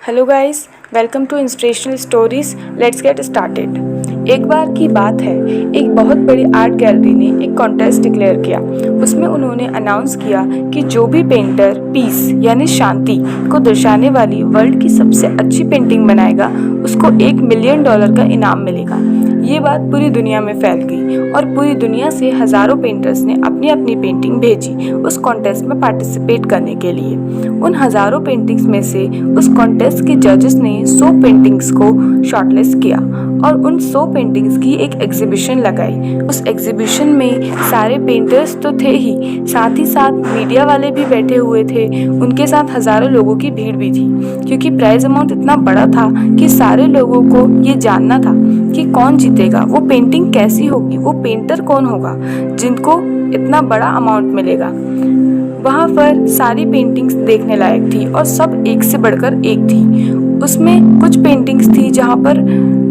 Hello guys, welcome to inspirational stories. Let's get started. एक बार की बात है, एक बहुत बड़ी आर्ट गैलरी ने एक कॉन्टेस्ट डिक्लेयर किया। उसमें उन्होंने अनाउंस किया कि जो भी पेंटर पीस यानी शांति को दर्शाने वाली वर्ल्ड की सबसे अच्छी पेंटिंग बनाएगा उसको $1 मिलियन का इनाम मिलेगा। ये बात पूरी दुनिया में फैल गई और पूरी दुनिया से हज़ारों पेंटर्स ने अपनी अपनी पेंटिंग भेजी उस कॉन्टेस्ट में पार्टिसिपेट करने के लिए। उन हज़ारों पेंटिंग्स में से उस कॉन्टेस्ट के जजेस ने 100 पेंटिंग्स को शॉर्टलिस्ट किया और उन 100 पेंटिंग्स की एक एग्जीबिशन लगाई। उस एग्जीबिशन में सारे पेंटर्स तो थे ही साथ मीडिया वाले भी बैठे हुए थे। उनके साथ हज़ारों लोगों की भीड़ भी थी, क्योंकि प्राइज अमाउंट इतना बड़ा था कि सारे लोगों को ये जानना था कि कौन जीतेगा, वो पेंटिंग कैसी होगी, वो पेंटर कौन होगा जिनको इतना बड़ा अमाउंट मिलेगा। वहाँ पर सारी पेंटिंग्स देखने लायक थी और सब एक से बढ़कर एक थी। उसमें कुछ पेंटिंग्स थी जहाँ पर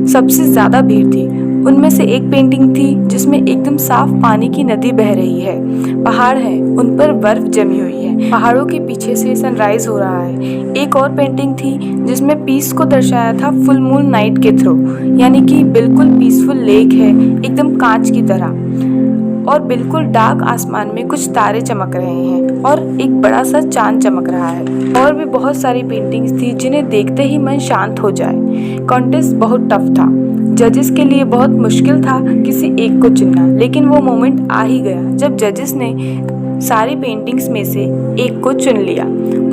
सबसे ज़्यादा भीड़ थी। उनमें से एक पेंटिंग थी जिसमें एकदम साफ पानी की नदी बह रही है, पहाड़ है, उन पर बर्फ जमी हुई है, पहाड़ों के पीछे से सनराइज हो रहा है। एक और पेंटिंग थी जिसमें पीस को दर्शाया था फुल मून नाइट के थ्रू, यानी कि बिल्कुल पीसफुल लेक है, एकदम कांच की तरह, और बिल्कुल डार्क आसमान में कुछ तारे चमक रहे हैं और एक बड़ा सा चांद चमक रहा है। और भी बहुत सारी पेंटिंग्स थी जिन्हें देखते ही मन शांत हो जाए। कॉन्टेस्ट बहुत टफ था, जजेस के लिए बहुत मुश्किल था किसी एक को चुनना, लेकिन वो मोमेंट आ ही गया जब जजेस ने सारी पेंटिंग्स में से एक को चुन लिया।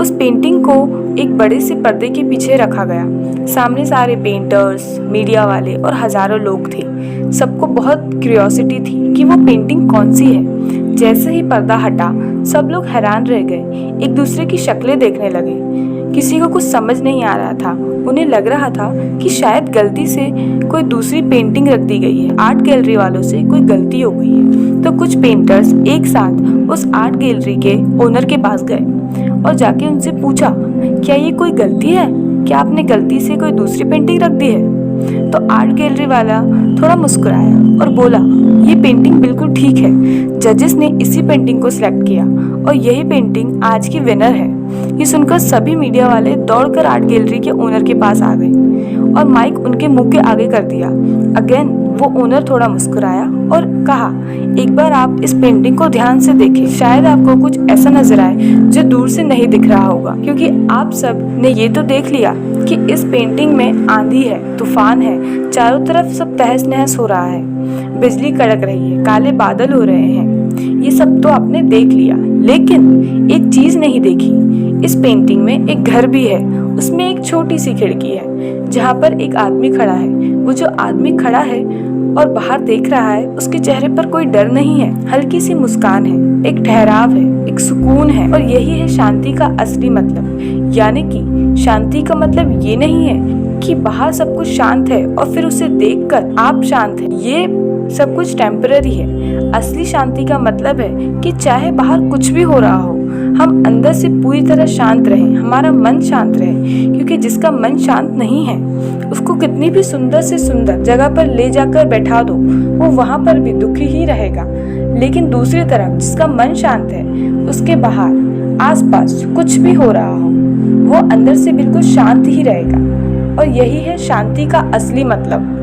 उस पेंटिंग को एक बड़े से पर्दे के पीछे रखा गया। सामने सारे पेंटर्स, मीडिया वाले और हजारों लोग थे। सबको बहुत क्यूरियोसिटी थी कि वो पेंटिंग कौन सी है। जैसे ही पर्दा हटा, सब लोग हैरान रह गए, एक दूसरे की शक्लें देखने लगे। किसी को कुछ समझ नहीं आ रहा था। उन्हें लग रहा था कि शायद गलती से कोई दूसरी पेंटिंग रख दी गई है, आर्ट गैलरी वालों से कोई गलती हो गई है। तो कुछ पेंटर्स एक साथ उस आर्ट गैलरी के ओनर के पास गए और जाके उनसे पूछा, क्या ये कोई गलती है? क्या आपने गलती से कोई दूसरी पेंटिंग रख दी है? तो आर्ट गैलरी वाला थोड़ा मुस्कुराया और बोला, ये पेंटिंग बिल्कुल ठीक है। जजेस ने इसी पेंटिंग को सिलेक्ट किया और यही पेंटिंग आज की विनर है। ये सुनकर सभी मीडिया वाले दौड़कर आर्ट गैलरी के ओनर के पास आ गए और माइक उनके मुंह के आगे कर दिया। अगेन वो ओनर थोड़ा मुस्कुराया और कहा, एक बार आप इस पेंटिंग को ध्यान से देखें, शायद आपको कुछ ऐसा नजर आए जो दूर से नहीं दिख रहा होगा, क्योंकि आप सब ने ये तो देख लिया कि इस पेंटिंग में आंधी है, तूफान है, चारों तरफ सब तहस नहस हो रहा है, बिजली कड़क रही है, काले बादल हो रहे हैं। ये सब तो आपने देख लिया, लेकिन एक चीज नहीं देखी। इस पेंटिंग में एक घर भी है, उसमें एक छोटी सी खिड़की है जहाँ पर एक आदमी खड़ा है। वो जो आदमी खड़ा है और बाहर देख रहा है, उसके चेहरे पर कोई डर नहीं है, हल्की सी मुस्कान है, एक ठहराव है, एक सुकून है। और यही है शांति का असली मतलब। यानी कि शांति का मतलब ये नहीं है कि बाहर सब कुछ शांत है और फिर उसे देखकर आप शांत हैं। ये सब कुछ टेम्पररी है। असली शांति का मतलब है कि चाहे बाहर कुछ भी हो रहा हो, हम अंदर से पूरी तरह शांत रहें, हमारा मन शांत रहे। क्योंकि जिसका मन शांत नहीं है, उसको कितनी भी सुंदर से सुंदर जगह पर ले जाकर बैठा दो, वो वहाँ पर भी दुखी ही रहेगा। लेकिन दूसरी तरफ जिसका मन शांत है, उसके बाहर आसपास कुछ भी हो रहा हो, वो अंदर से बिल्कुल शांत ही रहेगा। और यही है शांति का असली मतलब।